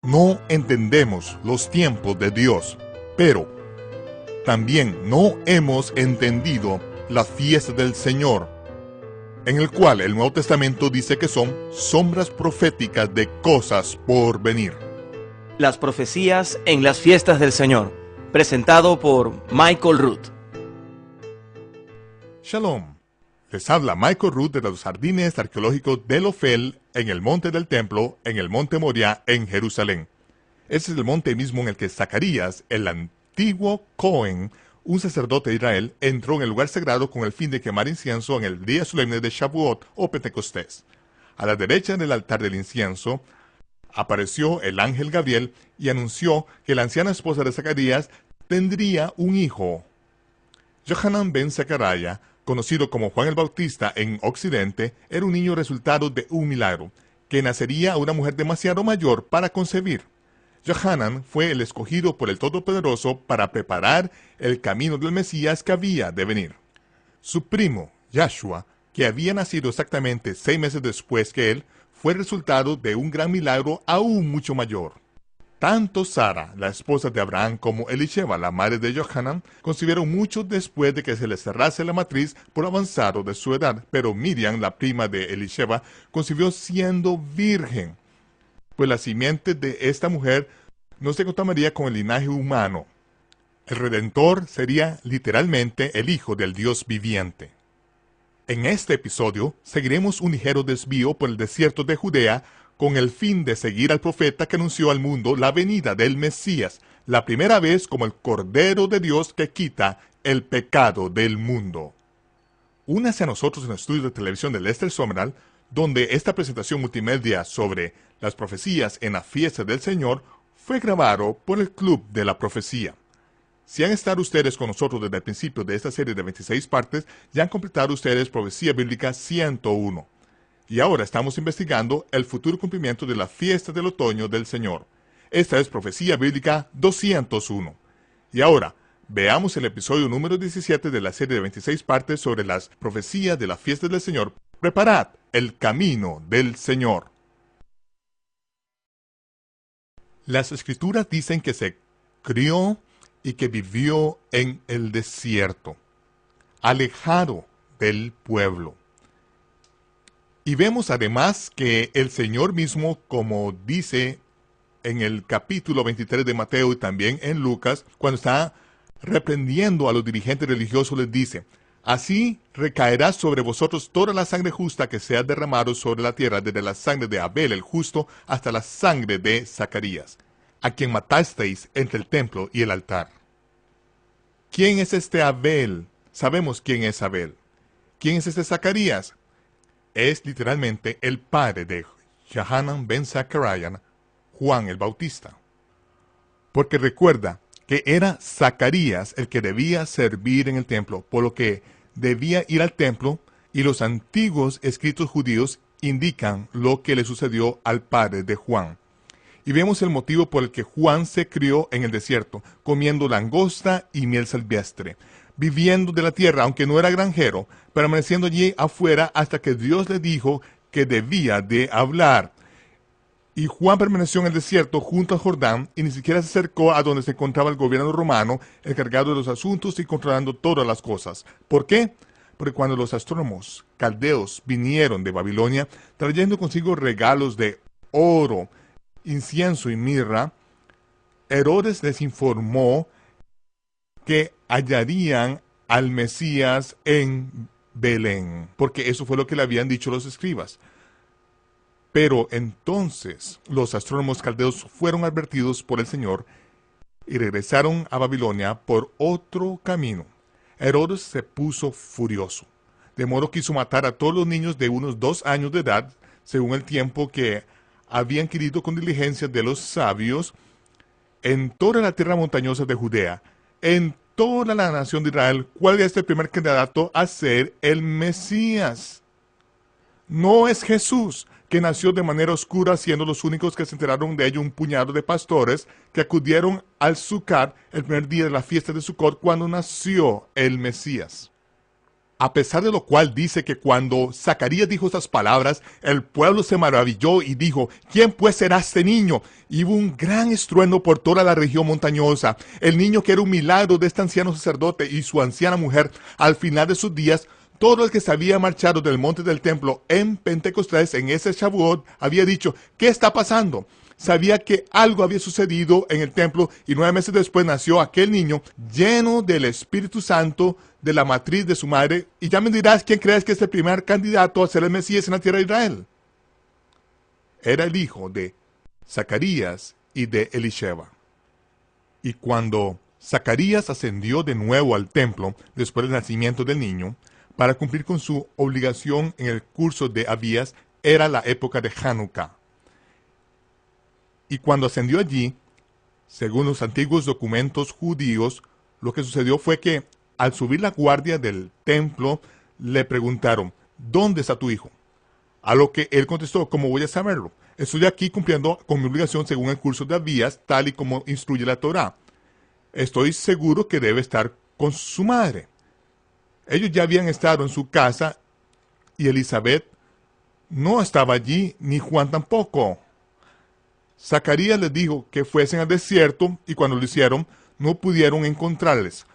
No entendemos los tiempos de Dios, pero también no hemos entendido la fiesta del Señor, en el cual el Nuevo Testamento dice que son sombras proféticas de cosas por venir. Las profecías en las fiestas del Señor, presentado por Michael Root. Shalom, les habla Michael Root de los jardines arqueológicos de Ofel en el monte del templo, en el monte Moriah, en Jerusalén. Ese es el monte mismo en el que Zacarías, el antiguo Cohen, un sacerdote de Israel, entró en el lugar sagrado con el fin de quemar incienso en el día solemne de Shavuot o Pentecostés. A la derecha del altar del incienso apareció el ángel Gabriel y anunció que la anciana esposa de Zacarías tendría un hijo. Johanan ben Zacaraya, conocido como Juan el Bautista en Occidente, era un niño resultado de un milagro, que nacería a una mujer demasiado mayor para concebir. Johanan fue el escogido por el Todopoderoso para preparar el camino del Mesías que había de venir. Su primo, Yahshua, que había nacido exactamente 6 meses después que él, fue el resultado de un gran milagro aún mucho mayor. Tanto Sara, la esposa de Abraham, como Elisheba, la madre de Johanan, concibieron mucho después de que se les cerrase la matriz por avanzado de su edad, pero Miriam, la prima de Elisheba, concibió siendo virgen, pues la simiente de esta mujer no se contaminaría con el linaje humano. El Redentor sería literalmente el Hijo del Dios viviente. En este episodio seguiremos un ligero desvío por el desierto de Judea con el fin de seguir al profeta que anunció al mundo la venida del Mesías, la primera vez como el Cordero de Dios que quita el pecado del mundo. Únase a nosotros en el estudio de televisión de Lester Sumrall, donde esta presentación multimedia sobre las profecías en la fiesta del Señor fue grabado por el Club de la Profecía. Si han estado ustedes con nosotros desde el principio de esta serie de 26 partes, ya han completado ustedes Profecía Bíblica 101. Y ahora estamos investigando el futuro cumplimiento de la fiesta del otoño del Señor. Esta es Profecía Bíblica 201. Y ahora, veamos el episodio número 17 de la serie de 26 partes sobre las profecías de la fiesta del Señor. Preparad el camino del Señor. Las Escrituras dicen que se crió y que vivió en el desierto, alejado del pueblo. Y vemos además que el Señor mismo, como dice en el capítulo 23 de Mateo y también en Lucas, cuando está reprendiendo a los dirigentes religiosos, les dice: así recaerá sobre vosotros toda la sangre justa que sea derramado sobre la tierra, desde la sangre de Abel el justo hasta la sangre de Zacarías, a quien matasteis entre el templo y el altar. ¿Quién es este Abel? Sabemos quién es Abel. ¿Quién es este Zacarías? Es literalmente el padre de Johanan ben Zacaraya, Juan el Bautista. Porque recuerda que era Zacarías el que debía servir en el templo, por lo que debía ir al templo, y los antiguos escritos judíos indican lo que le sucedió al padre de Juan. Y vemos el motivo por el que Juan se crió en el desierto, comiendo langosta y miel silvestre, viviendo de la tierra, aunque no era granjero, permaneciendo allí afuera hasta que Dios le dijo que debía de hablar. Y Juan permaneció en el desierto junto al Jordán y ni siquiera se acercó a donde se encontraba el gobierno romano, encargado de los asuntos y controlando todas las cosas. ¿Por qué? Porque cuando los astrónomos caldeos vinieron de Babilonia, trayendo consigo regalos de oro, incienso y mirra, Herodes les informó que hallarían al Mesías en Belén, porque eso fue lo que le habían dicho los escribas. Pero entonces los astrónomos caldeos fueron advertidos por el Señor y regresaron a Babilonia por otro camino. Herodes se puso furioso, de modo que quiso matar a todos los niños de unos 2 años de edad, según el tiempo que habían adquirido con diligencia de los sabios, en toda la tierra montañosa de Judea, en toda la nación de Israel. ¿Cuál es el primer candidato a ser el Mesías? No es Jesús, que nació de manera oscura, siendo los únicos que se enteraron de ello un puñado de pastores que acudieron al Sukkot el primer día de la fiesta de Sukkot, cuando nació el Mesías. A pesar de lo cual dice que cuando Zacarías dijo estas palabras, el pueblo se maravilló y dijo, ¿quién pues será este niño? Y hubo un gran estruendo por toda la región montañosa. El niño, que era un milagro de este anciano sacerdote y su anciana mujer, al final de sus días, todo el que se había marchado del monte del templo en Pentecostés, en ese Shavuot, había dicho, ¿qué está pasando? Sabía que algo había sucedido en el templo y 9 meses después nació aquel niño lleno del Espíritu Santo de la matriz de su madre. Y ya me dirás quién crees que es el primer candidato a ser el Mesías en la tierra de Israel. Era el hijo de Zacarías y de Elisheba. Y cuando Zacarías ascendió de nuevo al templo después del nacimiento del niño, para cumplir con su obligación en el curso de Abías, era la época de Hanukkah. Y cuando ascendió allí, según los antiguos documentos judíos, lo que sucedió fue que al subir la guardia del templo, le preguntaron, ¿dónde está tu hijo? A lo que él contestó, ¿cómo voy a saberlo? Estoy aquí cumpliendo con mi obligación según el curso de Abías, tal y como instruye la Torá. Estoy seguro que debe estar con su madre. Ellos ya habían estado en su casa y Elizabeth no estaba allí, ni Juan tampoco. Zacarías les dijo que fuesen al desierto y cuando lo hicieron no pudieron encontrarles.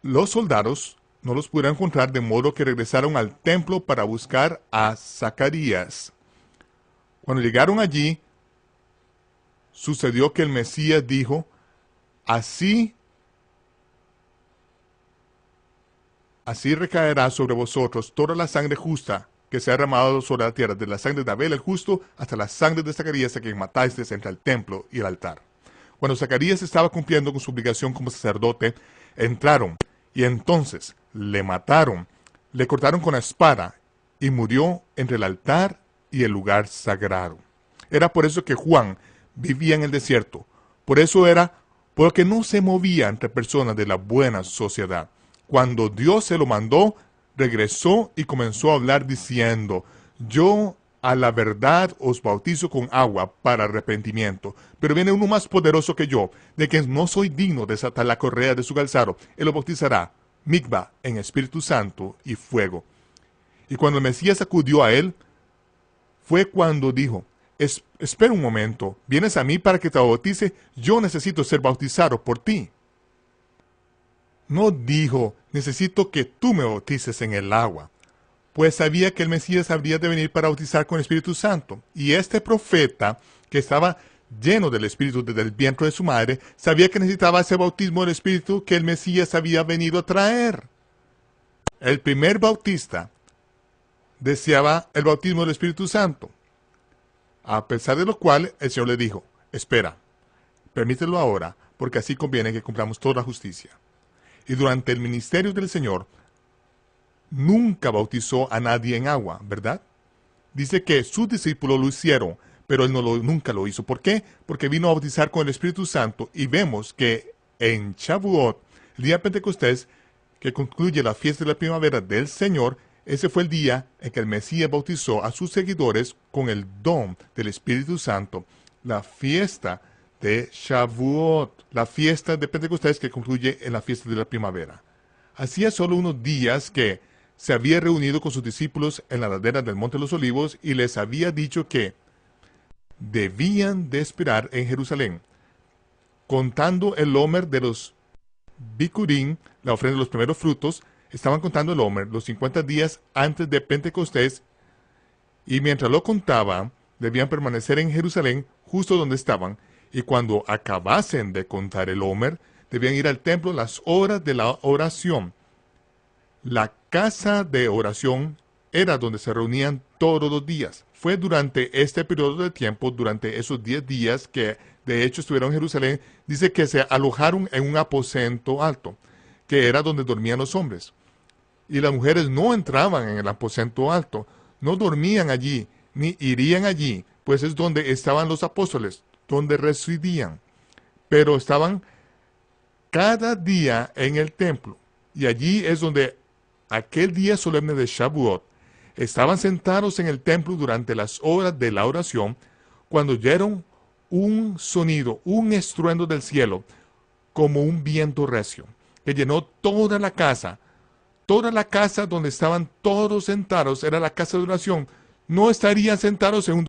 Los soldados no los pudieron encontrar, de modo que regresaron al templo para buscar a Zacarías. Cuando llegaron allí, sucedió que el Mesías dijo, Así recaerá sobre vosotros toda la sangre justa que se ha derramado sobre la tierra, de la sangre de Abel el justo hasta la sangre de Zacarías, a quien matasteis entre el templo y el altar. Cuando Zacarías estaba cumpliendo con su obligación como sacerdote, entraron y entonces le mataron, le cortaron con la espada y murió entre el altar y el lugar sagrado. Era por eso que Juan vivía en el desierto. Por eso era porque no se movía entre personas de la buena sociedad. Cuando Dios se lo mandó, regresó y comenzó a hablar diciendo, yo a la verdad os bautizo con agua para arrepentimiento, pero viene uno más poderoso que yo, de quien no soy digno de desatar la correa de su calzado. Él lo bautizará, Mikva, en Espíritu Santo y fuego. Y cuando el Mesías acudió a él, fue cuando dijo, espera un momento, ¿vienes a mí para que te bautice? Yo necesito ser bautizado por ti. No dijo, necesito que tú me bautices en el agua, pues sabía que el Mesías habría de venir para bautizar con el Espíritu Santo. Y este profeta, que estaba lleno del Espíritu desde el vientre de su madre, sabía que necesitaba ese bautismo del Espíritu que el Mesías había venido a traer. El primer bautista deseaba el bautismo del Espíritu Santo, a pesar de lo cual el Señor le dijo, espera, permítelo ahora, porque así conviene que cumplamos toda la justicia. Y durante el ministerio del Señor, nunca bautizó a nadie en agua, ¿verdad? Dice que sus discípulos lo hicieron, pero él nunca lo hizo. ¿Por qué? Porque vino a bautizar con el Espíritu Santo y vemos que en Shavuot, el día de Pentecostés, que concluye la fiesta de la primavera del Señor, ese fue el día en que el Mesías bautizó a sus seguidores con el don del Espíritu Santo, la fiesta de Shavuot, la fiesta de Pentecostés que concluye en la fiesta de la primavera. Hacía solo unos días que se había reunido con sus discípulos en la ladera del Monte de los Olivos y les había dicho que debían de esperar en Jerusalén, contando el Omer de los Bikurim, la ofrenda de los primeros frutos. Estaban contando el Omer los 50 días antes de Pentecostés, y mientras lo contaban, debían permanecer en Jerusalén, justo donde estaban, y cuando acabasen de contar el Omer, debían ir al templo las horas de la oración. La casa de oración era donde se reunían todos los días. Fue durante este periodo de tiempo, durante esos 10 días que de hecho estuvieron en Jerusalén, dice que se alojaron en un aposento alto, que era donde dormían los hombres. Y las mujeres no entraban en el aposento alto, no dormían allí, ni irían allí, pues es donde estaban los apóstoles, donde residían. Pero estaban cada día en el templo, y allí es donde aquel día solemne de Shavuot, estaban sentados en el templo durante las horas de la oración, cuando oyeron un sonido, un estruendo del cielo, como un viento recio, que llenó toda la casa, toda la casa donde estaban todos sentados era la casa de oración, no estarían sentados en un